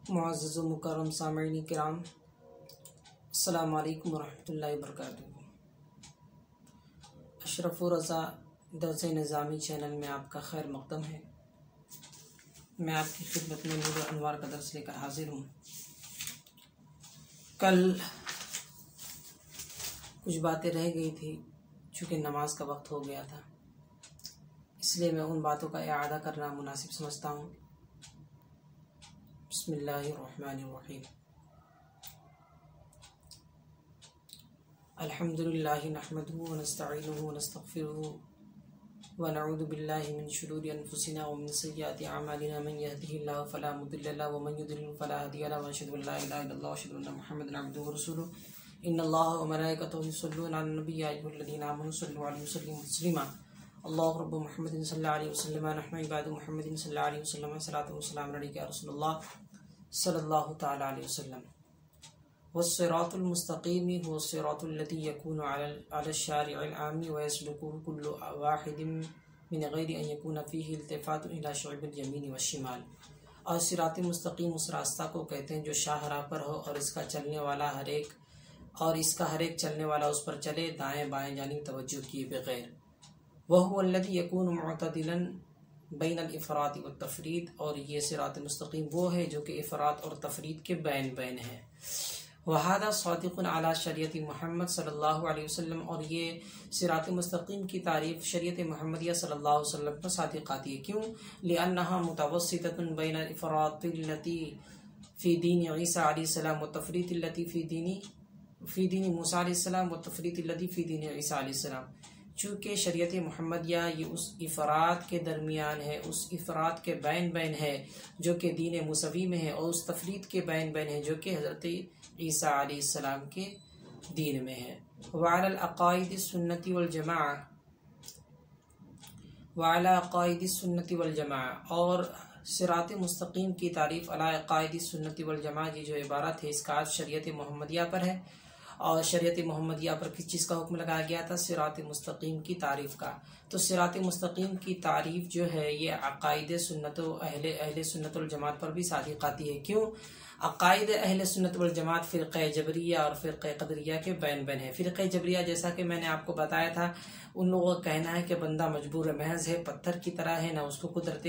معزز و مکرم سامعین کرام، السلام علیکم ورحمۃ اللہ وبرکاتہ۔ اشرف و رضا درس نظامی چینل میں آپ کا خیر مقدم ہے۔ میں آپ کی خدمت میں نور و انوار کا درس لے کر حاضر ہوں۔ کل کچھ باتیں رہ گئی تھی، چونکہ نماز کا وقت ہو گیا تھا، اس لیے میں ان باتوں کا اعادہ کرنا مناسب سمجھتا ہوں۔ بسم اللہ الرحمن الرحیم۔ الحمد للہ نحمدہ ونستعینہ ونستغفرہ ونعوذ باللہ من شرور انفسنا ومن سیئات اعمالنا، من یہدہ اللہ فلا مضل لہ ومن یضلل فلا ہادی لہ، واشہد ان لا الہ الا اللہ واشہد ان محمدا عبدہ ورسولہ۔ ان اللہ وملائکتہ یصلون علی النبی یا ایھا الذین آمنوا صلوا علیہ وسلموا تسلیما۔ اللہ رب محمد صلی اللہ علیہ وسلم، نحن عباد محمد صلی اللہ علیہ وسلم، صلاۃ و سلام علیک یا رسول اللہ صلی اللہ تعالی علیہ وسلم۔ والصراط المستقیم هو الصراط الذي يكون على الشارع العام ويسلكه كل واحد من غير ان يكون فيه التفات الى شعب اليمين والشمال۔ اور صراط مستقیم اس راستہ کو کہتے ہیں جو شاہراہ پر ہو اور اس کا ہر ایک چلنے والا اس پر چلے، دائیں بائیں جانب توجہ کیے بغیر۔ وهو الذي يكون معتدلا بین الافراط والتفرید، اور یہ صراط مستقیم وہ ہے جو کہ افراط اور تفرید کے بین ہے۔ وَهَذَا صَادِقٌ عَلَى شریعت محمد صلی اللہ علیہ وسلم، اور یہ صراط مستقیم کی تعریف شریعت محمدیہ صلی اللہ علیہ وسلم پر صادق آتی ہے۔ کیوں؟ لِأَنَّهَا مُتَوَسِّطَةٌ بَيْنَ الْإِفْرَاطِ الَّتِي فِي دِينِ عِيسَىٰ علیہ السلام وَالتَّفْرِيطِ الَّتِي فِي دِينِ موسیٰ علیہ السلام وَالتَّفْرِيطِ الَّتِي فِي دِينِ عیسیٰ علیہ السلام۔ چونکہ شریعت محمدیہ یہ اس افراد کے درمیان ہے، اس افراد کے بین ہے جو کہ دین موسوی میں ہے، اور اس تفرید کے بین ہے جو کہ حضرت عیسیٰ علیہ السلام کے دین میں ہے۔ وعلی العقائد السنۃ والجماعہ، اور صراط مستقیم کی تعریف علی عقائد السنۃ والجماعہ کی جو عبارت ہے اس کا شریعت محمدیہ پر ہے۔ اور شریعت محمدیہ پر کس چیز کا حکم لگایا گیا تھا؟ صراط مستقیم کی تعریف کا۔ تو صراط مستقیم کی تعریف جو ہے یہ عقائد سنت و اہل سنت والجماعت پر بھی صادق آتی ہے۔ کیوں؟ عقائد اہل سنت والجماعت فرقہ جبریہ اور فرقہ قدریہ کے بین ہے۔ فرقہ جبریہ جیسا کہ میں نے آپ کو بتایا تھا، ان لوگوں کا کہنا ہے کہ بندہ مجبور محض ہے، پتھر کی طرح ہے، نہ اس کو قدرت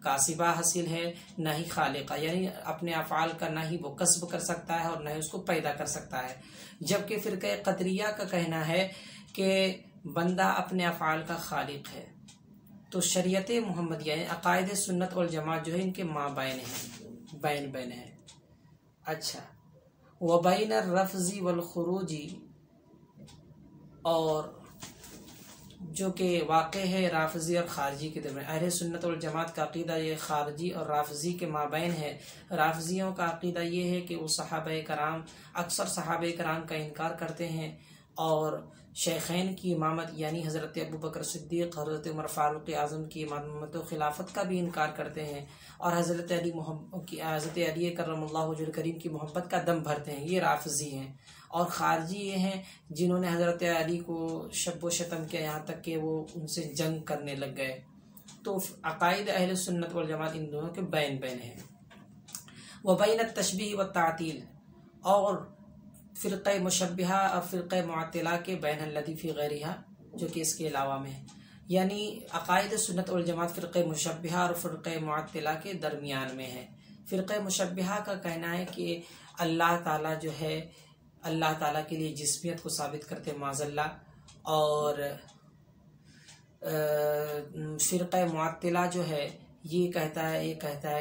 کاسبہ حاصل ہے نہ ہی خالقہ، یعنی اپنے افعال کا نہ ہی وہ کسب کر سکتا ہے اور نہ ہی اس کو پیدا کر سکتا ہے۔ جبکہ فرقہ قدریہ کا کہنا ہے کہ بندہ اپنے افعال کا خالق ہے۔ تو شریعت محمدیہ عقائد سنت والجماعت جو ہے ان کے مابین ہیں، بین ہے۔ اچھا، وبین الرفض والخروج، اور جو کہ واقع ہے رافضی اور خارجی کے درمیان۔ اہل سنت والجماعت کا عقیدہ یہ خارجی اور رافضی کے مابین ہے۔ رافضیوں کا عقیدہ یہ ہے کہ وہ اکثر صحابہ کرام کا انکار کرتے ہیں، اور شیخین کی امامت یعنی حضرت ابوبکر صدیق، حضرت عمر فاروق اعظم کی امامت و خلافت کا بھی انکار کرتے ہیں، اور حضرت علی کرم اللہ وجہہ الکریم کی محبت کا دم بھرتے ہیں۔ یہ رافضی ہیں۔ اور خارجی یہ ہیں جنہوں نے حضرت علی کو شب و شتم کیا، یہاں تک کہ وہ ان سے جنگ کرنے لگ گئے۔ تو عقائد اہل سنت والجماعت ان دونوں کے بین ہیں۔ وبین التشبیہ والتعطیل، اور فرقہ مشبہہ اور فرقہ معطلہ کے بین الذی فی غیرہا، جو کہ اس کے علاوہ میں ہے۔ یعنی عقائد سنت والجماعت فرقہ مشبہہ اور فرقہ معطلہ کے درمیان میں ہے۔ فرقہ مشبہہ کا کہنا ہے کہ اللہ تعالیٰ جو ہے، اللہ تعالیٰ کے لیے جسمیت کو ثابت کرتے معاذ اللہ، اور فرقہ معطلہ جو ہے یہ کہتا ہے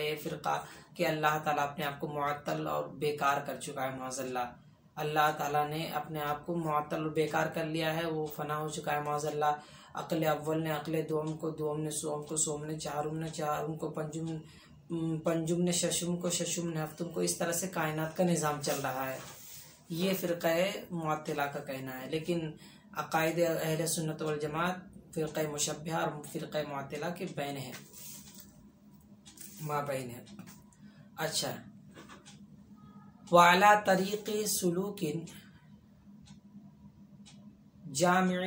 یہ فرقہ کہ اللہ تعالیٰ اپنے آپ کو معطل اور بیکار کر چکا ہے معاذ اللہ۔ اللہ تعالیٰ نے اپنے آپ کو معطل اور بیکار کر لیا ہے، وہ فنا ہو چکا ہے معاذ اللہ۔ عقل اول نے عقل دوم کو، دوم نے سوم کو، سوم نے چہارم کو، پنجم نے ششم کو، ششم نے ہفتم کو، اس طرح سے کائنات کا نظام چل رہا ہے۔ یہ فرقہ معطلہ کا کہنا ہے۔ لیکن عقائد اہل سنت والجماعت فرقہ مشبہہ اور فرقہ معطلہ کے مابین ہے۔ اچھا، وعلی طریق سلوک جامع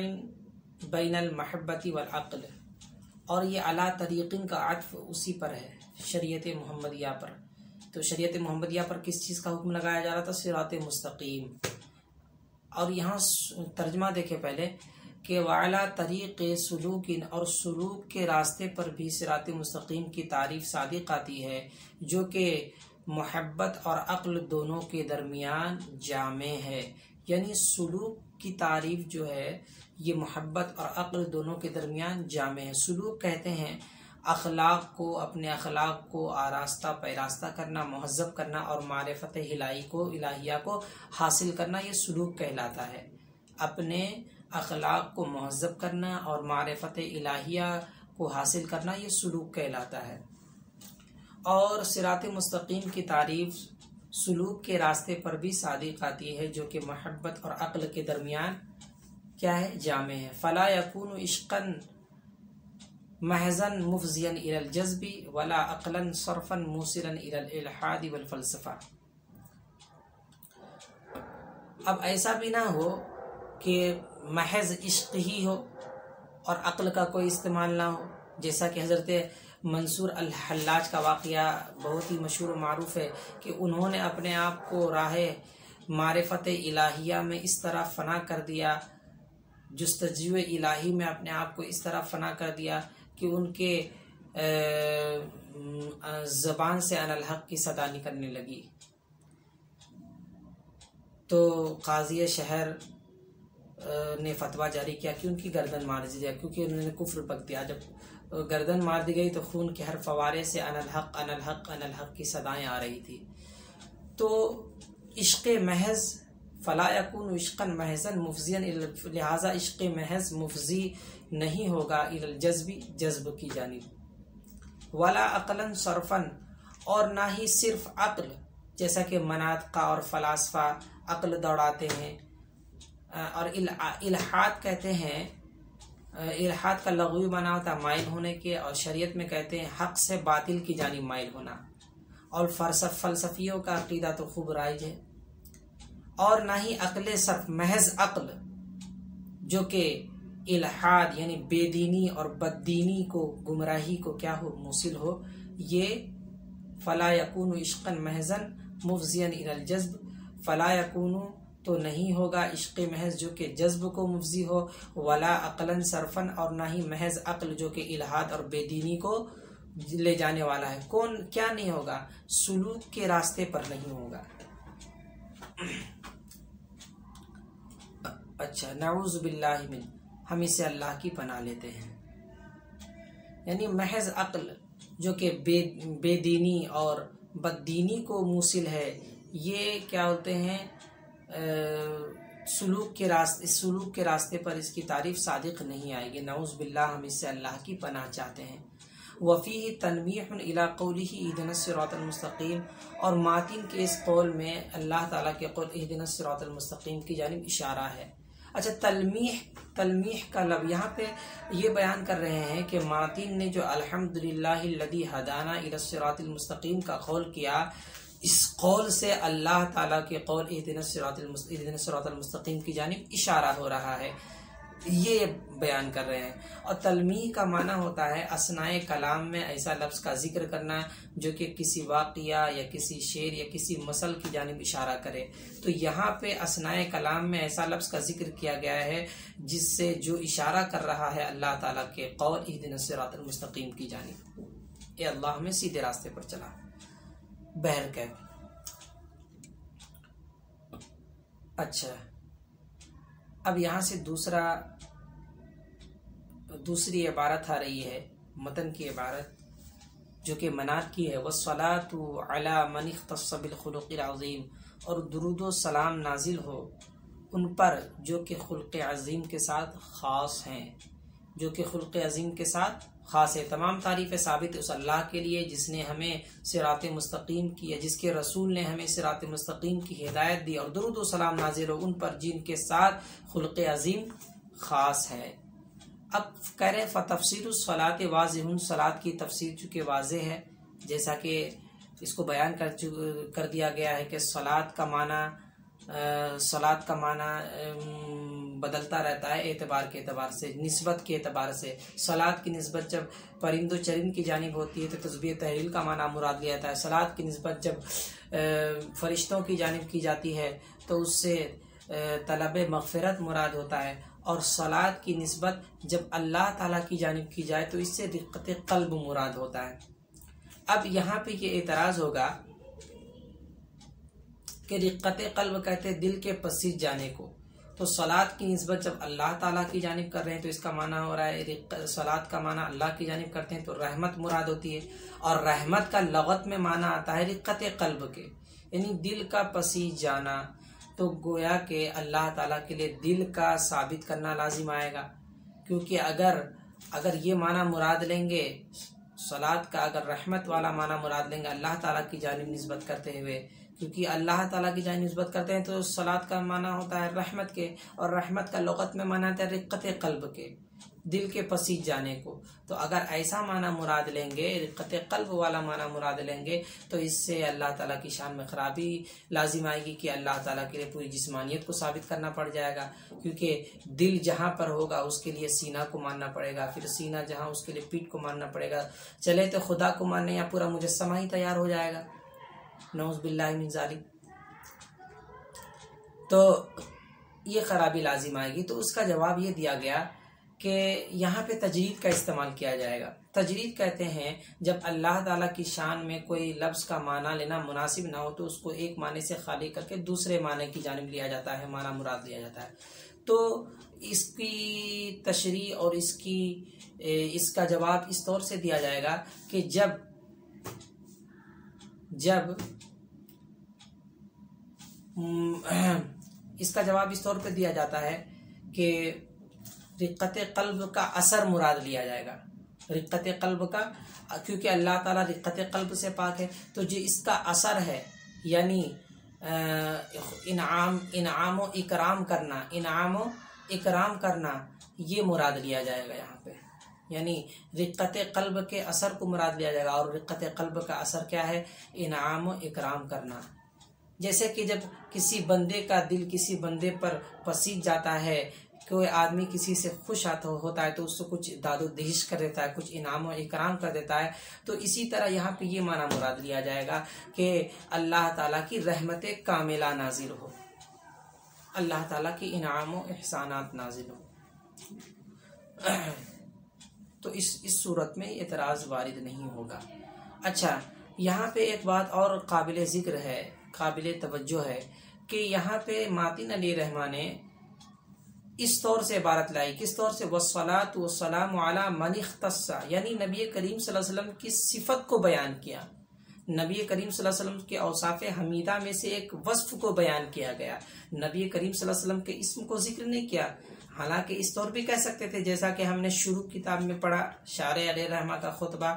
بین المحبت والعقل، اور یہ علی طریقین کا عطف اسی پر ہے، شریعت محمدیہ پر، تو شریعت محمدیہ پر کس چیز کا حکم لگایا جا رہا تھا؟ صراط مستقیم. اور یہاں ترجمہ دیکھیں پہلے کہ وعلیٰ طریق سلوک، اور سلوک کے راستے پر بھی صراط مستقیم کی تعریف صادق آتی ہے جو کہ محبت اور عقل دونوں کے درمیان جامع ہے. یعنی سلوک کی تعریف جو ہے یہ محبت اور عقل دونوں کے درمیان جامع ہے. سلوک کہتے ہیں اخلاق کو، اپنے اخلاق کو آراستہ پیراستہ کرنا، مہذب کرنا اور معرفت الہیہ کو حاصل کرنا، یہ سلوک کہلاتا ہے. اپنے اخلاق کو مہذب کرنا اور معرفت الہیہ کو حاصل کرنا یہ سلوک کہلاتا ہے. اور صراط مستقیم کی تعریف سلوک کے راستے پر بھی صادق آتی ہے جو کہ محبت اور عقل کے درمیان کیا ہے؟ جامع ہے. فلا یکون عشقا محضا مفضیا الی الجذب ولا عقلا صرفا موصلا الی الالحاد والفلسفہ. اب ایسا بھی نہ ہو کہ محض عشق ہی ہو اور عقل کا کوئی استعمال نہ ہو، جیسا کہ حضرت منصور الحلاج کا واقعہ بہت ہی مشہور و معروف ہے کہ انہوں نے اپنے آپ کو راہ معرفت الہیہ میں اس طرح فنا کر دیا، جستجو الہی میں اپنے آپ کو اس طرح فنا کر دیا کہ ان کے زبان سے انا الحق کی صدا نکلنے لگی. تو قاضی شہر نے فتویٰ جاری کیا کہ ان کی گردن مار دی جائے، کیونکہ انہوں نے کفر پک دیا. جب گردن مار دی گئی تو خون کے ہر فوارے سے انا الحق انا الحق انا الحق کی صدائیں آ رہی تھی. تو عشق محض فلا یکون عشقا محضا مفضیا، لہذا عشق محض مفضی نہیں ہوگا الی الجذب، جذب کی جانب، ولا عقلا صرفا، اور نہ ہی صرف عقل، جیسا کہ مناطق اور فلاسفہ عقل دوڑاتے ہیں. اور الحاد کہتے ہیں، الحاد کا لغوی معنی ہوتا ہے مائل ہونے کے، اور شریعت میں کہتے ہیں حق سے باطل کی جانب مائل ہونا. اور فلسفیوں کا عقیدہ تو خوب رائج ہے. اور نہ ہی عقل صرف، محض عقل جو کہ الحاد یعنی بے دینی اور بددینی کو، گمراہی کو کیا ہو؟ موصل ہو. یہ فلا یکون عشقا محضا مفضیا الی الجذب، فلا یکون تو نہیں ہوگا عشق محض جو کہ جذب کو مفضی ہو، ولا عقلا صرفا، اور نہ ہی محض عقل جو کہ الحاد اور بے دینی کو لے جانے والا ہے. کون کیا نہیں ہوگا؟ سلوک کے راستے پر نہیں ہوگا. اچھا، نعوذ باللہ من، ہم اسے اللہ کی پناہ لیتے ہیں. یعنی محض عقل جو کہ بے دینی اور بددینی کو موصل ہے، یہ کیا ہوتے ہیں؟ سلوک کے راستے پر اس کی تعریف صادق نہیں آئے گی. نعوذ باللہ، ہم اس سے اللہ کی پناہ چاہتے ہیں. وفیہ تنبیہ الی قولہ اہدنا الصراط المستقیم، اور ماتن کے اس قول میں اللہ تعالیٰ کے قول اہدنا الصراط المستقیم کی جانب اشارہ ہے. اچھا، تلمیح کا لفظ یہاں پہ یہ بیان کر رہے ہیں کہ ماتن نے جو الحمدللہ الذی ہدانا الی الصراط المستقیم کا قول کیا، اس قول سے اللہ تعالیٰ کے قول اہدنا الصراط المستقیم کی جانب اشارہ ہو رہا ہے، یہ بیان کر رہے ہیں. اور تلمیح کا معنی ہوتا ہے اثناء کلام میں ایسا لفظ کا ذکر کرنا جو کہ کسی واقعہ یا کسی شعر یا کسی مثل کی جانب اشارہ کرے. تو یہاں پہ اثناء کلام میں ایسا لفظ کا ذکر کیا گیا ہے جس سے جو اشارہ کر رہا ہے اللہ تعالیٰ کے قول اہدنا الصراط المستقیم کی جانب، اے اللہ ہمیں سیدھے راستے پر چلا. بہرکیف اچھا، اب یہاں سے دوسری عبارت آ رہی ہے، متن کی عبارت جو کہ منار کی ہے، وَالصَّلَاةُ عَلَى مَنِ اخْتَصَّ بِالْخُلُقِ الْعَظِيمِ، اور درود و سلام نازل ہو ان پر جو کہ خلق عظیم کے ساتھ خاص ہیں، جو کہ خلق عظیم کے ساتھ خاص ہے. تمام تعریفیں ثابت اس اللہ کے لیے جس نے ہمیں صراط مستقیم کی، جس کے رسول نے ہمیں صراط مستقیم کی ہدایت دی، اور درود و سلام نازل ہو ان پر جن کے ساتھ خلق عظیم خاص ہے. اب کہہ رہے فتفسیر الصلاۃ واضح، صلاۃ کی تفسیر چونکہ واضح ہے، جیسا کہ اس کو بیان کر دیا گیا ہے کہ صلاۃ کا معنی بدلتا رہتا ہے اعتبار کے اعتبار سے، نسبت کے اعتبار سے۔ صلاۃ کی نسبت جب پرند و چرند کی جانب ہوتی ہے تو تسبیح تحلیل کا معنی مراد لیا جاتا ہے۔ صلاۃ کی نسبت جب فرشتوں کی جانب کی جاتی ہے تو اس سے طلب مغفرت مراد ہوتا ہے، اور صلاۃ کی نسبت جب اللہ تعالیٰ کی جانب کی جائے تو اس سے رقت قلب مراد ہوتا ہے۔ اب یہاں پہ یہ اعتراض ہوگا کہ رقت قلب کہتے ہیں دل کے پسیج جانے کو، تو صلاۃ کی نسبت جب اللہ تعالیٰ کی جانب کر رہے ہیں تو اس کا معنی ہو رہا ہے صلاۃ کا معنی اللہ کی جانب کرتے ہیں تو رحمت مراد ہوتی ہے، اور رحمت کا لغت میں معنی آتا ہے رقت قلب کے، یعنی دل کا پسیج جانا۔ تو گویا کہ اللہ تعالیٰ کے لیے دل کا ثابت کرنا لازم آئے گا، کیونکہ اگر یہ معنی مراد لیں گے صلاۃ کا، اگر رحمت والا معنی مراد لیں گے اللہ تعالیٰ کی جانب نسبت کرتے ہوئے، کیونکہ اللہ تعالیٰ کی جانب نسبت کرتے ہیں تو صلاۃ کا معنی ہوتا ہے رحمت کے، اور رحمت کا لغت میں معنی آتا ہے رقت قلب کے، دل کے پسیج جانے کو۔ تو اگر ایسا معنی مراد لیں گے، رقت قلب والا معنی مراد لیں گے، تو اس سے اللہ تعالیٰ کی شان میں خرابی لازم آئے گی کہ اللہ تعالیٰ کے لیے پوری جسمانیت کو ثابت کرنا پڑ جائے گا، کیونکہ دل جہاں پر ہوگا اس کے لیے سینہ کو ماننا پڑے گا، پھر سینہ جہاں اس کے لیے پیٹھ کو ماننا پڑے گا، چلے تو خدا کو ماننے یا پورا مجسمہ ہی تیار ہو جائے گا، نعوذ باللہ من ذالک۔ تو یہ خرابی لازم آئے گی۔ تو اس کا جواب یہ دیا گیا کہ یہاں پہ تجرید کا استعمال کیا جائے گا۔ تجرید کہتے ہیں جب اللہ تعالیٰ کی شان میں کوئی لفظ کا معنی لینا مناسب نہ ہو تو اس کو ایک معنی سے خالی کر کے دوسرے معنی کی جانب لیا جاتا ہے، معنی مراد لیا جاتا ہے۔ تو اس کی تشریح اور اس کا جواب اس طور سے دیا جائے گا کہ جب اس کا جواب اس طور پہ دیا جاتا ہے کہ رقت قلب کا اثر مراد لیا جائے گا، رقت قلب کا، کیونکہ اللہ تعالیٰ رقت قلب سے پاک ہے، تو جو اس کا اثر ہے یعنی انعام و اکرام کرنا یہ مراد لیا جائے گا یہاں پہ، یعنی رقت قلب کے اثر کو مراد لیا جائے گا، اور رقت قلب کا اثر کیا ہے؟ انعام و اکرام کرنا۔ جیسے کہ جب کسی بندے کا دل کسی بندے پر پسیج جاتا ہے، کوئی آدمی کسی سے خوش ہوتا ہے تو اس کو کچھ داد و دہش کر دیتا ہے، کچھ انعام و اکرام کر دیتا ہے، تو اسی طرح یہاں پہ یہ معنی مراد لیا جائے گا کہ اللہ تعالیٰ کی رحمت کاملہ نازل ہو، اللہ تعالیٰ کی انعام و احسانات نازل ہو، تو اس صورت میں اعتراض وارد نہیں ہوگا۔ اچھا، یہاں پہ ایک بات اور قابل ذکر ہے، قابل توجہ ہے کہ یہاں پہ ماتن علیہ الرحمہ نے اس طور سے عبارت لائی، کس طور سے؟ والصلاۃ والسلام علی من اختص، یعنی نبی کریم صلی اللہ علیہ وسلم کی صفت کو بیان کیا، نبی کریم صلی اللہ علیہ وسلم کے اوصاف حمیدہ میں سے ایک وصف کو بیان کیا گیا، نبی کریم صلی اللہ علیہ وسلم کے اسم کو ذکر نہیں کیا۔ حالانکہ اس طور بھی کہہ سکتے تھے جیسا کہ ہم نے شروع کتاب میں پڑھا، شارح علیہ الرحمہ کا خطبہ،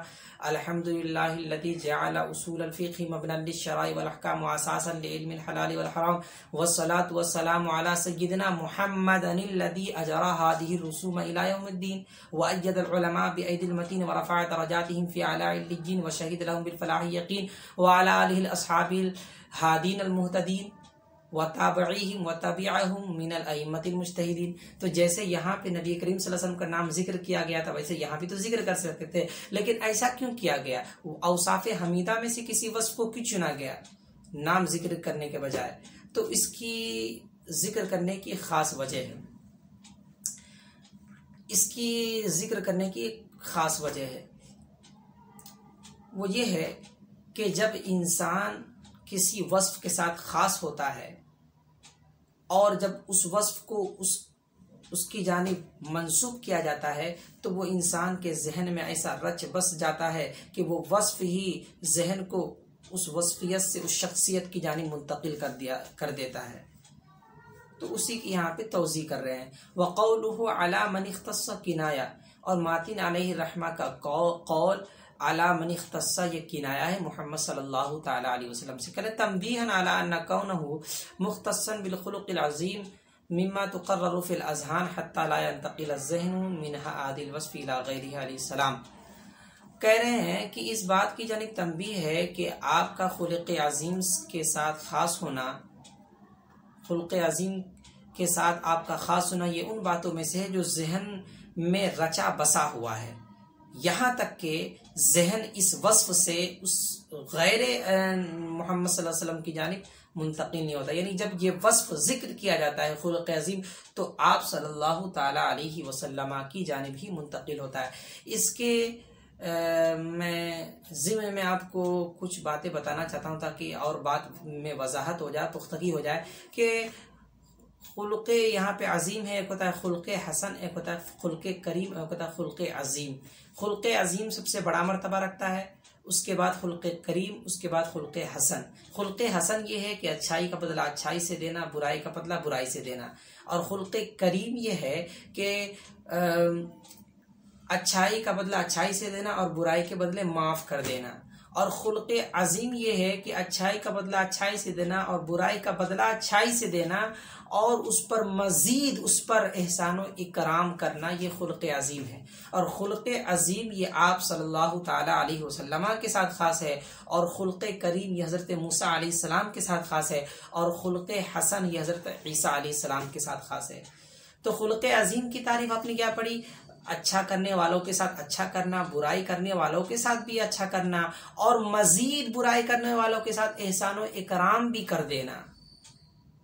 الحمدللہ الذی جعل اصول الفقہ مبنی للشرائع والاحکام واساسا لعلم الحلال والحرام، والصلاۃ والسلام علی سیدنا محمد الذی اجرى هذه الرسوم الى یوم الدین وأید العلماء بأید المتین ورفع درجاتهم فی اعلی علیین وشہد لهم بالفلاح یقین وعلی آلہ الاصحاب الہادین المہتدین وتابعیہم وتبعہم من الائمۃ المجتہدین۔ تو جیسے یہاں پہ نبی کریم صلی اللہ علیہ وسلم کا نام ذکر کیا گیا تھا ویسے یہاں بھی تو ذکر کر سکتے تھے، لیکن ایسا کیوں کیا گیا؟ اوصاف حمیدہ میں سے کسی وصف کو کیوں چنا گیا نام ذکر کرنے کے بجائے؟ تو اس کی ذکر کرنے کی خاص وجہ ہے، اس کی ذکر کرنے کی خاص وجہ ہے، وہ یہ ہے کہ جب انسان کسی وصف کے ساتھ خاص ہوتا ہے اور جب اس وصف کو اس کی جانب منسوب کیا جاتا ہے تو وہ انسان کے ذہن میں ایسا رچ بس جاتا ہے کہ وہ وصف ہی ذہن کو اس وصفیت سے اس شخصیت کی جانب منتقل کر دیتا ہے۔ تو اسی کی یہاں پہ توضیح کر رہے ہیں۔ وَقَوْلُهُ عَلَى مَنِ اخْتَصَّ کنایا، اور ماتن علیہ الرحمہ کا قول علی من اختص یہ کنایا ہے محمد صلی اللہ تعالی علیہ وسلم سے، کہ تنبیہا علی ان کونہ مختصا بالخلق العظیم مما تقرر فی الاذہان حتی لا ينتقل الذہن منها عادی الوصف الى غیرہ علیہ السلام۔ کہہ رہے ہیں کہ اس بات کی جانب تنبیہ ہے کہ آپ کا خلق عظیم کے ساتھ خاص ہونا، خلق عظیم کے ساتھ آپ کا خاص ہونا یہ ان باتوں میں سے ہے جو ذہن میں رچا بسا ہوا ہے، یہاں تک کہ ذہن اس وصف سے اس غیر محمد صلی اللہ علیہ وسلم کی جانب منتقل نہیں ہوتا. یعنی جب یہ وصف ذکر کیا جاتا ہے خلق عظیم تو آپ صلی اللہ تعالی علیہ وسلم کی جانب ہی منتقل ہوتا ہے. اس کے میں ضمن میں آپ کو کچھ باتیں بتانا چاہتا ہوں تاکہ اور بات میں وضاحت ہو جائے، پختگی ہو جائے کہ خلق یہاں پہ عظیم ہے، ایک ہوتا ہے خلق حسن، ایک ہوتا ہے خلق کریم، ایک ہوتا ہے خلق عظیم. خلق عظیم سب سے بڑا مرتبہ رکھتا ہے، اس کے بعد خلق کریم، اس کے بعد خلق حسن. خلق حسن یہ ہے کہ اچھائی کا بدلہ اچھائی سے دینا، برائی کا بدلہ برائی سے دینا. اور خلق کریم یہ ہے کہ اچھائی کا بدلہ اچھائی سے دینا اور برائی کے بدلے معاف کر دینا. اور خلق عظیم یہ ہے کہ اچھائی کا بدلہ اچھائی سے دینا اور برائی کا بدلہ اچھائی سے دینا اور اس پر مزید اس پر احسان و اکرام کرنا، یہ خلق عظیم ہے. اور خلق عظیم یہ آپ صلی اللہ تعالی علیہ وسلم کے ساتھ خاص ہے، اور خلق کریم یہ حضرت موسیٰ علیہ السلام کے ساتھ خاص ہے، اور خلق حسن یہ حضرت عیسیٰ علیہ السلام کے ساتھ خاص ہے. تو خلق عظیم کی تعریف آپ نے کیا پڑھی؟ اچھا کرنے والوں کے ساتھ اچھا کرنا، برائی کرنے والوں کے ساتھ بھی اچھا کرنا، اور مزید برائی کرنے والوں کے ساتھ احسان و اکرام بھی کر دینا.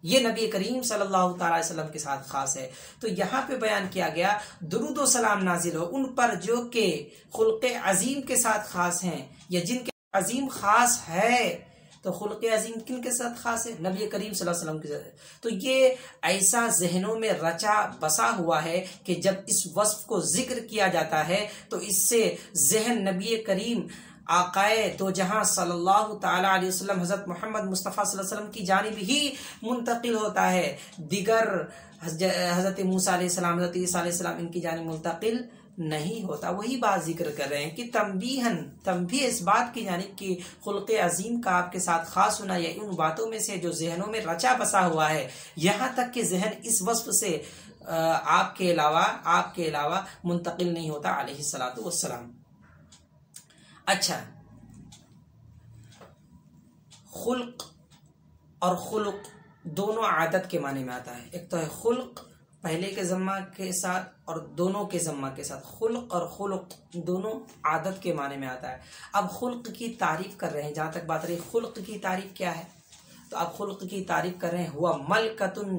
یہ نبی کریم صلی اللہ تعالی علیہ وسلم کے ساتھ خاص ہے. تو یہاں پہ بیان کیا گیا درود و سلام نازل ہو ان پر جو کہ خلق عظیم کے ساتھ خاص ہیں، یا جن کے عظیم خاص ہے. تو خلق عظیم کن کے ساتھ خاص ہے؟ نبی کریم صلی اللہ علیہ وسلم کے ساتھ. تو یہ ایسا ذہنوں میں رچا بسا ہوا ہے کہ جب اس وصف کو ذکر کیا جاتا ہے تو اس سے ذہن نبی کریم آقائے دو جہاں صلی اللہ تعالی علیہ وسلم حضرت محمد مصطفیٰ صلی اللہ علیہ وسلم کی جانب ہی منتقل ہوتا ہے. دیگر حضرت موسیٰ علیہ السلام، حضرت عیسیٰ علیہ السلام ان کی جانب منتقل نہیں ہوتا. وہی بات ذکر کر رہے ہیں کہ تنبیہ اس بات کی جانب کہ خلق عظیم کا آپ کے ساتھ خاص ہونا یہ ان باتوں میں سے جو ذہنوں میں رچا بسا ہوا ہے، یہاں تک کہ ذہن اس وصف سے آپ کے علاوہ منتقل نہیں ہوتا علیہ الصلوۃ والسلام. اچھا، خلق اور خلق دونوں عادت کے معنی میں آتا ہے. ایک تو ہے خلق پہلے کے ضمہ کے ساتھ اور دونوں کے ضمہ کے ساتھ. خلق اور خلق دونوں عادت کے معنی میں آتا ہے. اب خلق کی تعریف کر رہے ہیں، جہاں تک بات رہی خلق کی تعریف کیا ہے تو اب خلق کی تعریف کر رہے ہیں ہوا ملکتن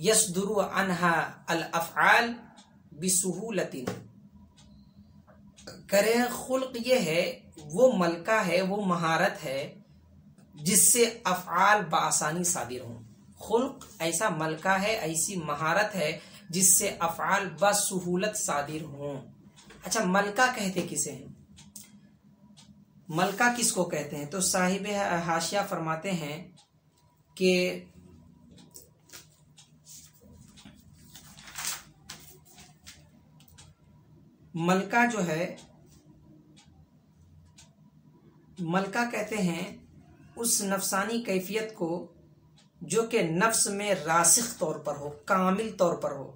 یصدر عنہا الافعال بسہولت. کریں خلق یہ ہے، وہ ملکہ ہے، وہ مہارت ہے جس سے افعال بآسانی صادر ہوں. خلق ایسا ملکہ ہے، ایسی مہارت ہے جس سے افعال بسہولت صادر ہوں. اچھا، ملکہ کہتے کسے ہیں؟ ملکہ کس کو کہتے ہیں؟ تو صاحب حاشیہ فرماتے ہیں کہ ملکہ جو ہے، ملکہ کہتے ہیں اس نفسانی کیفیت کو جو کہ نفس میں راسخ طور پر ہو، کامل طور پر ہو.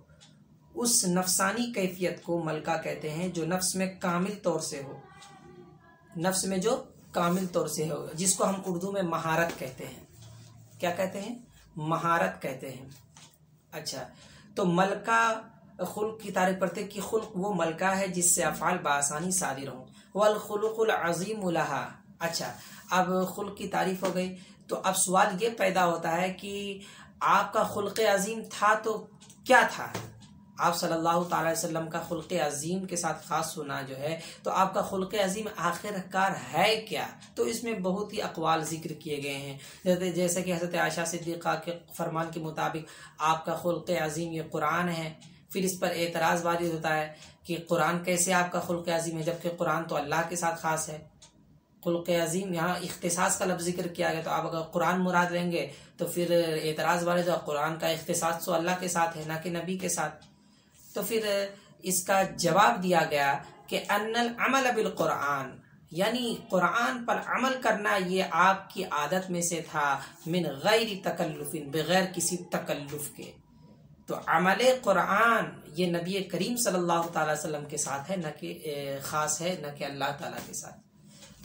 اس نفسانی کیفیت کو ملکہ کہتے ہیں جو نفس میں کامل طور سے ہو، نفس میں جو کامل طور سے ہو، جس کو ہم اردو میں مہارت کہتے ہیں. کیا کہتے ہیں؟ مہارت کہتے ہیں. اچھا، تو ملکہ خلق کی تعریف کرتے کہ خلق وہ ملکہ ہے جس سے افعال بآسانی صادر ہوں. والخلق العظیم لہا. اچھا، اب خلق کی تعریف ہو گئی تو اب سوال یہ پیدا ہوتا ہے کہ آپ کا خلق عظیم تھا تو کیا تھا؟ آپ صلی اللہ تعالی وسلم کا خلق عظیم کے ساتھ خاص ہونا جو ہے، تو آپ کا خلق عظیم آخر کار ہے کیا؟ تو اس میں بہت ہی اقوال ذکر کیے گئے ہیں. جیسے کہ حضرت عائشہ صدیقہ کے فرمان کے مطابق آپ کا خلق عظیم یہ قرآن ہے. پھر اس پر اعتراض وارد ہوتا ہے کہ قرآن کیسے آپ کا خلق عظیم ہے جبکہ قرآن تو اللہ کے ساتھ خاص ہے. خلق عظیم یہاں اختصاص کا لفظ ذکر کیا گیا، تو آپ اگر قرآن مراد لیں گے تو پھر اعتراض وارد ہوا قرآن کا اختصاص تو اللہ کے ساتھ ہے نہ کہ نبی کے ساتھ. تو پھر اس کا جواب دیا گیا کہ ان العمل بالقرآن، یعنی قرآن پر عمل کرنا یہ آپ کی عادت میں سے تھا، من غیر تکلف، بغیر کسی تکلف کے. تو عمل قرآن یہ نبی کریم صلی اللہ تعالی وسلم کے ساتھ ہے، نہ کہ خاص ہے، نہ کہ اللہ تعالیٰ کے ساتھ.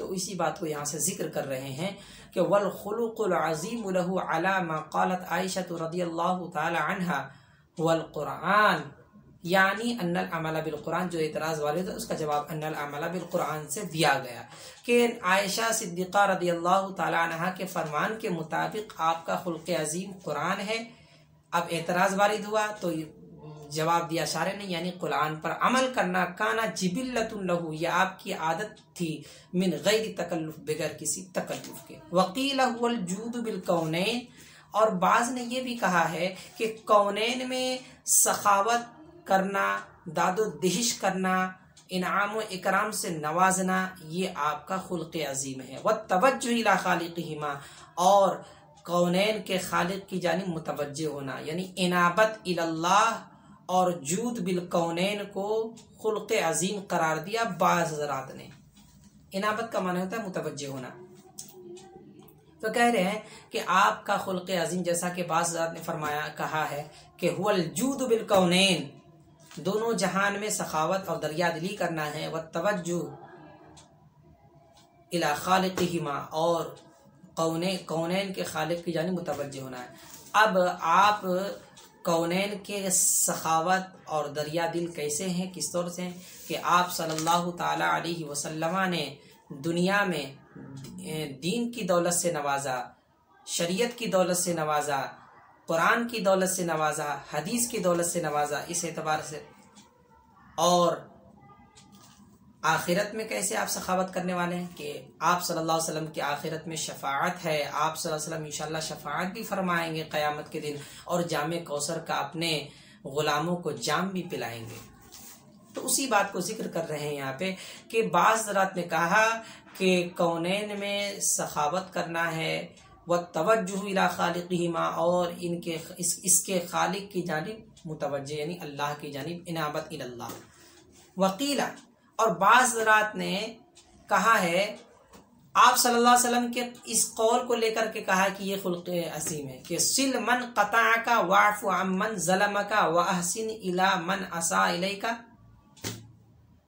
تو اسی بات کو یہاں سے ذکر کر رہے ہیں کہ والخلق العظیم له علی ما قالت عائشہ رضی اللہ تعالی عنہا والقرآن، یعنی ان العمل بالقرآن، جو اعتراض والے تھا اس کا جواب ان العمل بالقرآن سے دیا گیا کہ عائشہ صدیقہ رضی اللہ تعالی عنہا کے فرمان کے مطابق آپ کا خلق عظیم قرآن ہے۔ اب اعتراض وارد ہوا تو جواب دیا شارح نے، یعنی قرآن پر عمل کرنا کانا جبلۃ لہ، یہ آپ کی عادت تھی، من غیر تکلف، بغیر کسی تکلف کے۔ وقیل هو الجود بالکونین، اور بعض نے یہ بھی کہا ہے کہ کونین میں سخاوت کرنا، داد و دہش کرنا، انعام و اکرام سے نوازنا، یہ آپ کا خلق عظیم ہے۔ والتوجہ الی خالقہما، اور کونین کے خالق کی جانب متوجہ ہونا، یعنی انابت الی اللہ اور جود بالکونین کو خلق عظیم قرار دیا بعض حضرات نے۔ انابت کا معنی ہوتا ہے متوجہ ہونا۔ تو کہہ رہے ہیں کہ آپ کا خلق عظیم، جیسا کہ بعض حضرات نے فرمایا کہا ہے کہ هو الجود بالکونین، دونوں جہان میں سخاوت اور دریا دلی کرنا ہے، والتوجہ الی خالقہما، اور کونین کے خالق کی جانب متوجہ ہونا ہے۔ اب آپ کونین کے سخاوت اور دریا دل کیسے ہیں، کس طور سے ہیں کہ آپ صلی اللہ تعالی علیہ وسلم نے دنیا میں دین کی دولت سے نوازا، شریعت کی دولت سے نوازا، قرآن کی دولت سے نوازا، حدیث کی دولت سے نوازا، اس اعتبار سے۔ اور آخرت میں کیسے آپ سخاوت کرنے والے ہیں کہ آپ صلی اللہ علیہ وسلم کی آخرت میں شفاعت ہے، آپ صلی اللہ علیہ وسلم انشاءاللہ شفاعت بھی فرمائیں گے قیامت کے دن، اور جام کوثر کا اپنے غلاموں کو جام بھی پلائیں گے۔ تو اسی بات کو ذکر کر رہے ہیں یہاں پہ کہ بعض حضرات نے کہا کہ کونین میں سخاوت کرنا ہے، والتوجہ الی خالقہما، اور اس کے خالق کی جانب متوجہ، یعنی اللہ کی جانب انابت الی اللہ۔ وقیلہ، اور بعض حضرات نے کہا ہے آپ صلی اللہ علیہ وسلم کے اس قول کو لے کر کے کہا کہ یہ خلق عظیم ہے کہ صل من قطعک واعف عن من ظلمک واحسن الی من اساء الیک۔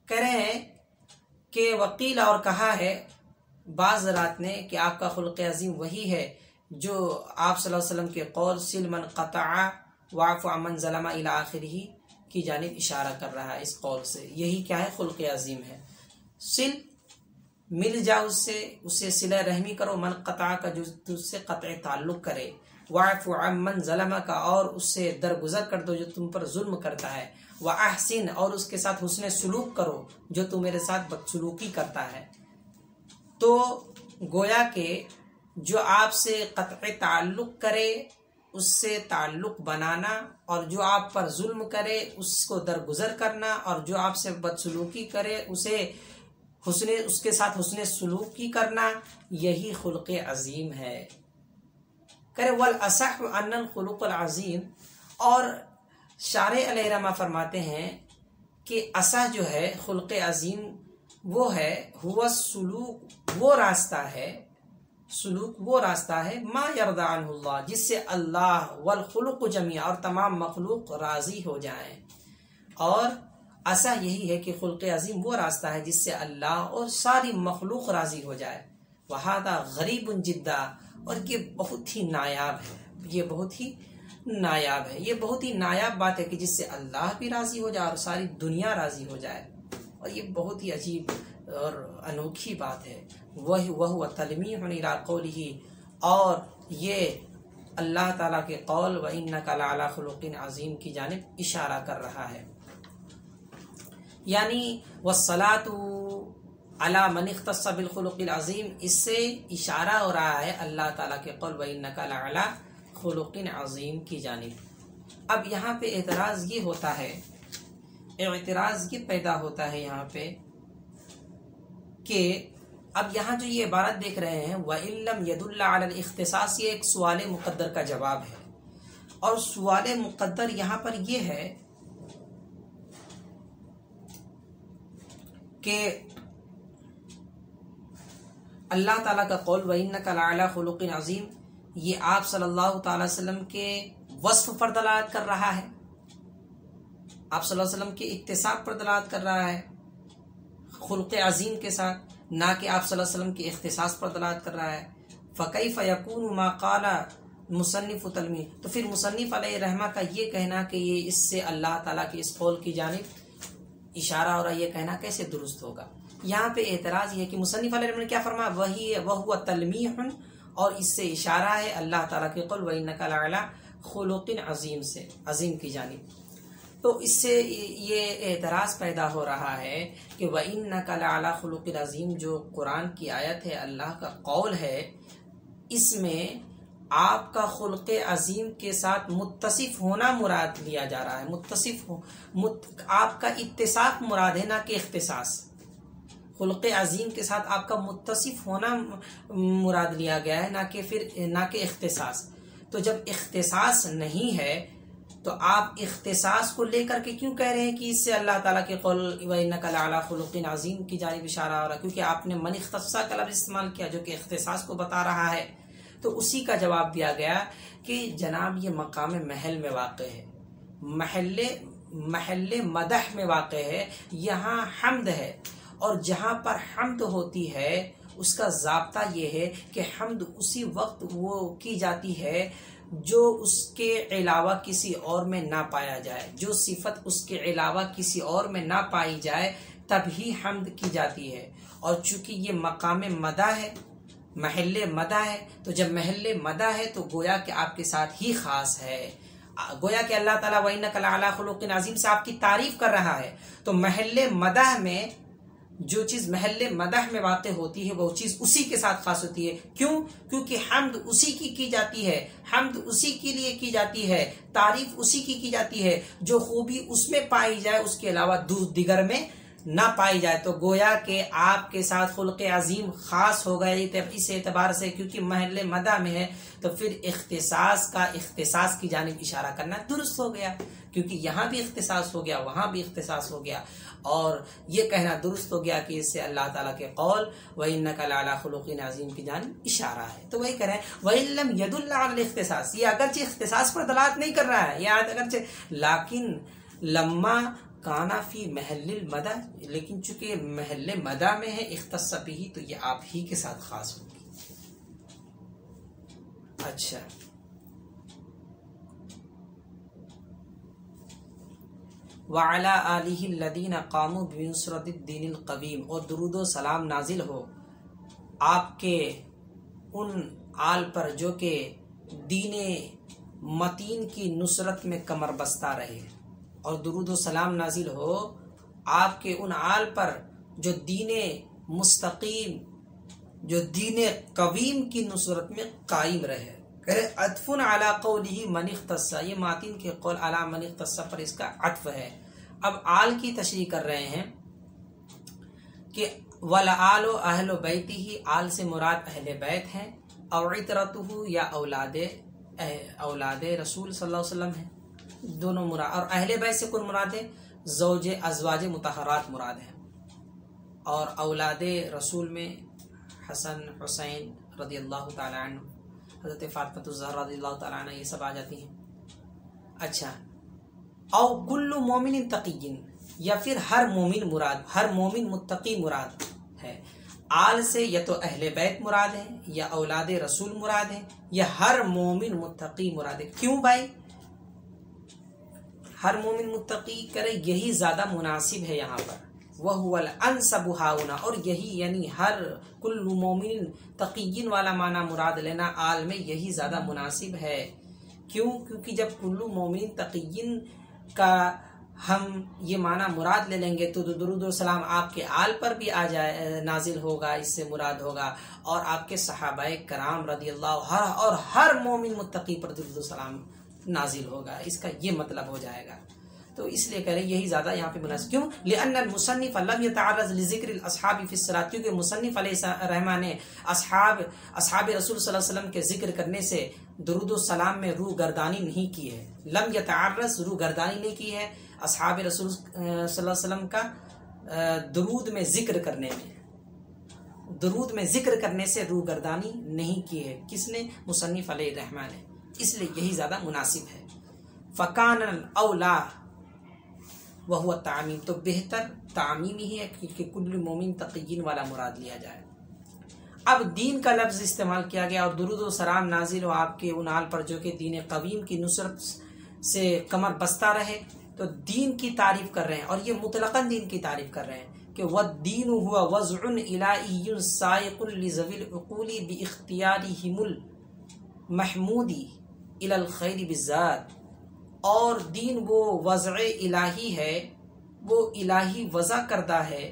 کہہ رہے ہیں کہ وقیل، اور کہا ہے بعض حضرات نے کہ آپ کا خلق عظیم وہی ہے جو آپ صلی اللہ علیہ وسلم کے قول صل من قطع واعف عن من ظلم الی آخرہ کی جانب اشارہ کر رہا ہے۔ اس قول سے یہی کیا ہے، خلق عظیم ہے۔ صل، مل جاؤ اس سے صلہ رحمی کرو، من قطع کا جو تجھ سے قطع تعلق کرے، واعف عن من ظلم کا، اور اس سے درگزر کر دو جو تم پر ظلم کرتا ہے، واحسن، اور اس کے ساتھ حسن سلوک کرو جو تم میرے ساتھ بدسلوکی کرتا ہے۔ تو گویا کہ جو آپ سے قطع تعلق کرے اس سے تعلق بنانا، اور جو آپ پر ظلم کرے اس کو درگزر کرنا، اور جو آپ سے بدسلوکی کرے اس کے ساتھ حسن سلوکی کرنا، یہی خلق عظیم ہے۔ کرے والاصح ان الخلق العظیم، اور شارح علیہ رحمہ فرماتے ہیں کہ اصح جو ہے خلق عظیم وہ ہے، ہوا سلوک، وہ راستہ ہے، سلوک وہ راستہ ہے، ما یرضی عنہ اللہ، جس سے اللہ والخلق جمیعا، اور تمام مخلوق راضی ہو جائیں۔ اور ایسا یہی ہے کہ خلق عظیم وہ راستہ ہے جس سے اللہ اور ساری مخلوق راضی ہو جائے۔ وہذا غریب جدا، اور یہ بہت ہی نایاب ہے، یہ بہت ہی نایاب ہے، یہ بہت ہی نایاب بات ہے کہ جس سے اللہ بھی راضی ہو جائے اور ساری دنیا راضی ہو جائے، اور یہ بہت ہی عجیب اور انوکھی بات ہے۔ وَهُوَ تَلْمِيحٌ إِلَىٰ قَوْلِهِ، اور یہ اللہ تعالیٰ کے قول وَإِنَّكَ لَعَلَىٰ خُلُقٍ عَظِيمٍ کی جانب اشارہ کر رہا ہے، یعنی وَالصَّلَاةُ عَلَىٰ مَنِ اخْتَصَّ بِالْخُلُقِ الْعَظِيمِ، اس سے اشارہ ہو رہا ہے اللہ تعالیٰ کے قول وَإِنَّكَ لَعَلَىٰ خُلُقٍ عَظِيمٍ کی جانب۔ اب یہاں پہ اعتراض یہ ہوتا ہے، اعتراض یہ پیدا ہوتا ہے یہاں پہ کہ اب یہاں جو یہ عبارت دیکھ رہے ہیں وَإِن لَّمْ يَدُلَّ عَلَى الْاخْتِصَاصِ، یہ ایک سوال مقدر کا جواب ہے، اور سوال مقدر یہاں پر یہ ہے کہ اللہ تعالیٰ کا قول وَإِنَّكَ لَعَلَىٰ خُلُقٍ عَظِيمٍ، یہ آپ صلی اللہ تعالی وسلم کے وصف پر دلالت کر رہا ہے، آپ صلی اللہ علیہ وسلم کے اکتساب پر دلالت کر رہا ہے خلق عظیم کے ساتھ، نہ کہ آپ صلی اللہ علیہ وسلم کے اختصاص پر دلالت کر رہا ہے۔ فَكَيْفَ يَكُونُ مَا قَالَ مصنف تلمی، تو پھر مصنف علیہ رحمہ کا یہ کہنا کہ یہ اس سے اللہ تعالیٰ کے اس قول کی جانب اشارہ ہو رہا ہے، یہ کہنا کیسے درست ہوگا؟ یہاں پہ اعتراض یہ کہ مصنف علیہ رحمہ نے کیا فرمایا، وَهُوَ تَلْمِيحٌ، اور اس سے اشارہ ہے اللہ تعالیٰ کے قول وَإِنَّكَ لَعَلَىٰ خُلُقٍ عظیم سے، عظیم کی جانب۔ تو اس سے یہ اعتراض پیدا ہو رہا ہے کہ وَإِنَّكَ لَعَلَىٰ خُلُقٍ عظیم جو قرآن کی آیت ہے، اللہ کا قول ہے، اس میں آپ کا خلق عظیم کے ساتھ متصف ہونا مراد لیا جا رہا ہے، آپ کا اتصاف مراد ہے، نہ کہ اختصاص۔ خلق عظیم کے ساتھ آپ کا متصف ہونا مراد لیا گیا ہے، نہ کہ اختصاص۔ تو جب اختصاص نہیں ہے تو آپ اختصاص کو لے کر کے کیوں کہہ رہے ہیں کہ اس سے اللہ تعالیٰ کے قول وَإِنَّكَ لَعَلَىٰ خُلُقٍ عظیم کی جانب اشارہ ہو رہا ہے؟ کیونکہ آپ نے من اختص کا لفظ استعمال کیا جو کہ اختصاص کو بتا رہا ہے۔ تو اسی کا جواب دیا گیا کہ جناب یہ مقام محل میں واقع ہے، محل مدح میں واقع ہے، یہاں حمد ہے، اور جہاں پر حمد ہوتی ہے اس کا ضابطہ یہ ہے کہ حمد اسی وقت وہ کی جاتی ہے جو اس کے علاوہ کسی اور میں نہ پایا جائے، جو صفت اس کے علاوہ کسی اور میں نہ پائی جائے تب ہی حمد کی جاتی ہے۔ اور چونکہ یہ مقام مدح ہے، محل مدح ہے، تو جب محل مدح ہے تو گویا کہ آپ کے ساتھ ہی خاص ہے، گویا کہ اللہ تعالیٰ وَإِنَّكَ لَعَلَىٰ خُلُقٍ عظیم سے آپ کی تعریف کر رہا ہے۔ تو محل مدح میں جو چیز محل مدح میں واقع ہوتی ہے وہ چیز اسی کے ساتھ خاص ہوتی ہے۔ کیوں؟ کیونکہ حمد اسی کی جاتی ہے، حمد اسی کے لیے کی جاتی ہے، تعریف اسی کی جاتی ہے جو خوبی اس میں پائی جائے اس کے علاوہ دیگر میں نہ پائی جائے۔ تو گویا کہ آپ کے ساتھ خلق عظیم خاص ہو گئے اس اعتبار سے، کیونکہ محل مدح میں ہے تو پھر اختصاص کی جانب اشارہ کرنا درست ہو گیا، کیونکہ یہاں بھی اختصاص ہو گیا، وہاں بھی اختصاص ہو گیا، اور یہ کہنا درست ہو گیا کہ اس سے اللہ تعالیٰ کے قول وَإِنَّكَ لَعَلَىٰ خُلُقٍ عظیم کی جانب اشارہ ہے۔ تو وہی کہہ رہے ہیں وَإِن لَّمْ يَدُلَّ عَلَى الْاخْتِصَاصِ، یہ اگرچہ اختصاص پر دلالت نہیں کر رہا ہے، یہ اگرچہ لیکن لما کانا فی محل المدح، لیکن چونکہ محل مدح میں ہے اختص بہ، تو یہ آپ ہی کے ساتھ خاص ہوگی۔ اچھا، وَعَلَىٰ آلِهِ الَّذِينَ قَامُوا بِنُصْرَةِ الدِّينِ الْقَوِيمِ، اور درود و سلام نازل ہو آپ کے ان آل پر جو کہ دین متین کی نصرت میں کمر بستہ رہے، اور درود و سلام نازل ہو آپ کے ان آل پر جو دین مستقیم، جو دین قویم کی نصرت میں قائم رہے۔ عطف علی قولہ من اختص، یہ ماتین کے قول علی من اختص پر اس کا عطف ہے۔ اب آل کی تشریح کر رہے ہیں کہ والآل اہل بیتہ، آل سے مراد اہل بیت ہیں، او عطرتہ یا اولاد رسول صلی اللہ علیہ وسلم ہیں، دونوں مراد، اور اہل بیت سے کون مراد ہے؟ ازواج مطہرات مراد ہیں، اور اولاد رسول میں حسن حسین رضی اللہ تعالی عنہ، حضرت فاطمہ الزہرا رضی اللہ تعالی عنہ، یہ سب آ جاتی ہیں۔ اچھا، او کل مومن تقی، یا پھر ہر مومن مراد، ہر مومن متقی مراد ہے۔ آل سے یا تو اہل بیت مراد ہے، یا اولاد رسول مراد ہے، یا ہر مومن متقی مراد ہے۔ کیوں بھائی ہر مومن متقی کرے؟ یہی زیادہ مناسب ہے یہاں پر، وَهُوَ الْأَنْسَبُ هَاهُنَا، اور یہی یعنی ہر کل مومن تقیین والا معنی مراد لینا آل میں یہی زیادہ مناسب ہے۔ کیوں؟ کیونکہ جب کل مومن تقیین کا ہم یہ معنی مراد لے لیں گے تو درود و سلام آپ کے آل پر بھی آ جائے، نازل ہوگا، اس سے مراد ہوگا، اور آپ کے صحابہ کرام رضی اللہ اور ہر مومن متقی پر درود و سلام نازل ہوگا، اس کا یہ مطلب ہو جائے گا۔ تو اس لیے کہہ رہے یہی زیادہ یہاں پہ مناسب۔ کیوں؟ لأن المصنف لم يتعرض لذکر الاصحاب فی الصلاۃ، کیونکہ مصنف علیہ الرحمہ نے اصحاب رسول صلی اللہ علیہ وسلم کے ذکر کرنے سے درود و سلام میں روح گردانی نہیں کی ہے۔ لم یتعرض، روح گردانی نہیں کی ہے اصحاب رسول صلی اللہ علیہ وسلم کا درود میں ذکر کرنے میں، درود میں ذکر کرنے سے روح گردانی نہیں کی ہے۔ کس نے؟ مصنف علیہ الرحمہ نے، اس لیے یہی زیادہ مناسب ہے۔ فکان الاولا، وہو تعمیم، تو بہتر تعمیم ہی ہے کہ کل مومن تقیین والا مراد لیا جائے۔ اب دین کا لفظ استعمال کیا گیا اور درود و سلام نازل ہو آپ کے ان آل پر جو کہ دین قویم کی نصرت سے کمر بستہ رہے، تو دین کی تعریف کر رہے ہیں، اور یہ مطلقاً دین کی تعریف کر رہے ہیں کہ وَالدِّينُ هُوَ وَضْعٌ إِلَٰهِيٌّ سَائِقٌ لِذَوِي الْعُقُولِ بِاخْتِيَارِهِمُ الْمَحْمُودِ إِلَى الْخَيْرِ بِالذَّاتِ، اور دین وہ وضع الہی ہے، وہ الہی وضع کردہ ہے،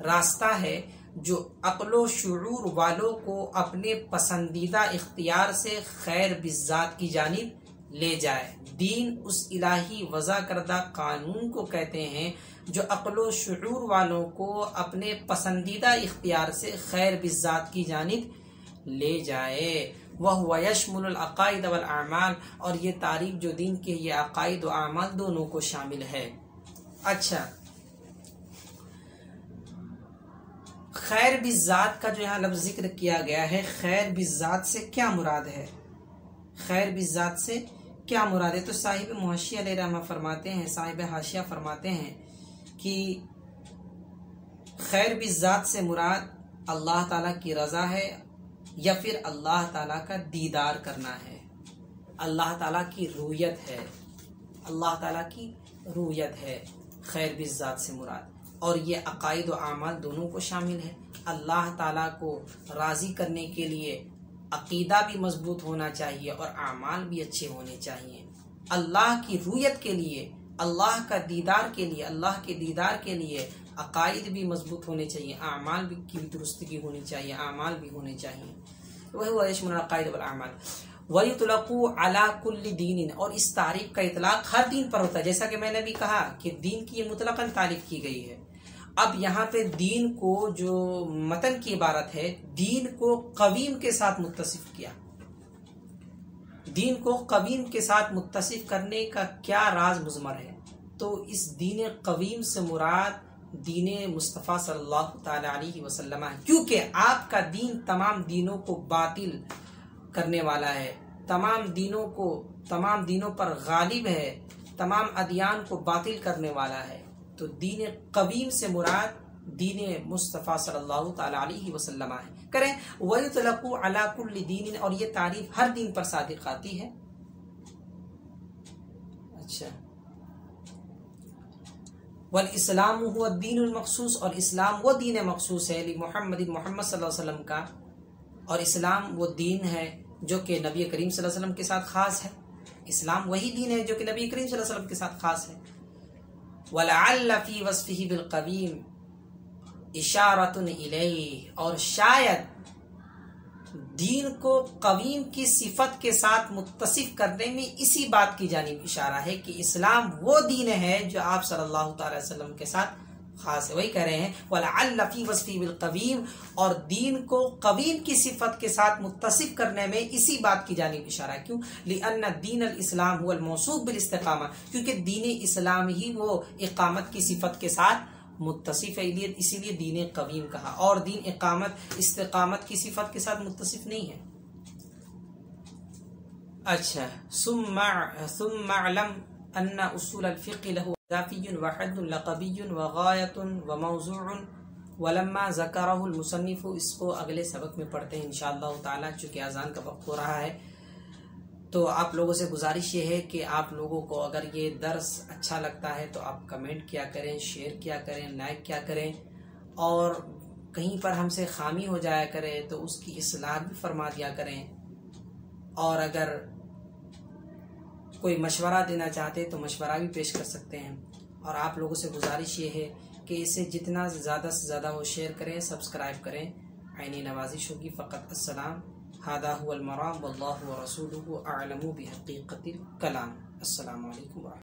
راستہ ہے جو عقل و شعور والوں کو اپنے پسندیدہ اختیار سے خیر بالذات کی جانب لے جائے۔ دین اس الہی وضع کردہ قانون کو کہتے ہیں جو عقل و شعور والوں کو اپنے پسندیدہ اختیار سے خیر بالذات کی جانب لے جائے۔ وَهُوَ يَشْمُلُ الْعَقَائِدَ وَالْأَعْمَالِ، اور یہ تعریف جو دین کے یہ عقائد و اعمال دونوں کو شامل ہے۔ اچھا، خیر بالذات کا جو یہاں لفظ ذکر کیا گیا ہے، خیر بالذات سے کیا مراد ہے؟ خیر بالذات سے کیا مراد ہے؟ تو صاحب محاشیہ علیہ رحمہ فرماتے ہیں، صاحب حاشیہ فرماتے ہیں کہ خیر بالذات سے مراد اللہ تعالیٰ کی رضا ہے یا پھر اللہ تعالیٰ کا دیدار کرنا ہے، اللہ تعالیٰ کی رویت ہے، اللہ تعالیٰ کی رویت ہے خیر بالذات سے مراد۔ اور یہ عقائد و اعمال دونوں کو شامل ہے۔ اللہ تعالیٰ کو راضی کرنے کے لیے عقیدہ بھی مضبوط ہونا چاہیے اور اعمال بھی اچھے ہونے چاہیے۔ اللہ کی رویت کے لیے، اللہ کا دیدار کے لیے، اللہ کے دیدار کے لیے عقائد بھی مضبوط ہونے چاہیے، اعمال بھی کی درستگی ہونی چاہیے، اعمال بھی ہونے چاہیے۔ وَهُوَ يَشْمُلُ الْعَقَائِدَ وَالْأَعْمَالِ وَيُطْلَقُ عَلَىٰ كُلِّ دِينٍ، اور اس تعریف کا اطلاق ہر دین پر ہوتا ہے، جیسا کہ میں نے بھی کہا کہ دین کی یہ مطلقاً تعریف کی گئی ہے۔ اب یہاں پہ دین کو جو متن کی عبارت ہے، دین کو قویم کے ساتھ متصف کیا۔ دین کو قویم کے ساتھ متصف کرنے کا کیا راز مضمر ہے؟ تو اس دین قویم سے مراد دین مصطفیٰ صلی اللہ تعالی علیہ وسلم ہے، کیونکہ آپ کا دین تمام دینوں کو باطل کرنے والا ہے، تمام دینوں پر غالب ہے، تمام ادیان کو باطل کرنے والا ہے۔ تو دین قویم سے مراد دین مصطفیٰ صلی اللہ تعالی علیہ وسلم ہے۔ کریں وَيُطْلَقُ عَلَىٰ كُلِّ دِينٍ، اور یہ تعریف ہر دین پر صادق آتی ہے۔ اچھا، والاسلام هو الدین المخصوص، اور اسلام وہ دین مخصوص ہے محمد صلی اللہ علیہ وسلم کا، اور اسلام وہ دین ہے جو کہ نبی کریم صلی اللہ علیہ وسلم کے ساتھ خاص ہے۔ اسلام وہی دین ہے جو کہ نبی کریم صلی اللہ علیہ وسلم کے ساتھ خاص ہے۔ وَلَعَلَّ فِي وَصْفِهِ بِالْقَوِيمِ إِشَارَةٌ إِلَيْهِ، اور شاید دین کو قویم کی صفت کے ساتھ متصف کرنے میں اسی بات کی جانب اشارہ ہے کہ اسلام وہ دین ہے جو آپ صلی اللہ تعالی وسلم کے ساتھ خاص ہے۔ وہی کہہ رہے ہیں وَلَعَلَّ فِي وَصْفِهِ بِالْقَوِيمِ، اور دین کو قویم کی صفت کے ساتھ متصف کرنے میں اسی بات کی جانب اشارہ ہے۔ کیوں؟ لِأَنَّ دین الاسلام هو الموصوف بالاستقامہ، کیونکہ دین اسلام ہی وہ اقامت کی صفت کے ساتھ متصف ہے، اسی لیے دین قویم کہا، اور دین استقامت کی صفت کے ساتھ متصف نہیں ہے۔ اچھا، ثم اعلم ان اصول الفقہ له اضافی وحد لقبی وغایت وموضوع ولما ذکرہ المصنف، اس کو اگلے سبق میں پڑھتے ہیں انشاءاللہ تعالی، چونکہ اذان کا وقت ہو رہا ہے۔ تو آپ لوگوں سے گزارش یہ ہے کہ آپ لوگوں کو اگر یہ درس اچھا لگتا ہے تو آپ کمنٹ کیا کریں، شیئر کیا کریں، لائک کیا کریں، اور کہیں پر ہم سے خامی ہو جایا کرے تو اس کی اصلاح بھی فرما دیا کریں، اور اگر کوئی مشورہ دینا چاہتے تو مشورہ بھی پیش کر سکتے ہیں۔ اور آپ لوگوں سے گزارش یہ ہے کہ اسے جتنا زیادہ سے زیادہ وہ شیئر کریں، سبسکرائب کریں، عینی نوازش ہوگی فقط۔ السلام، هذا هو المرام واللہ ورسولہ اعلم بحقیقت الکلام۔ السلام علیکم ورحمۃ اللہ۔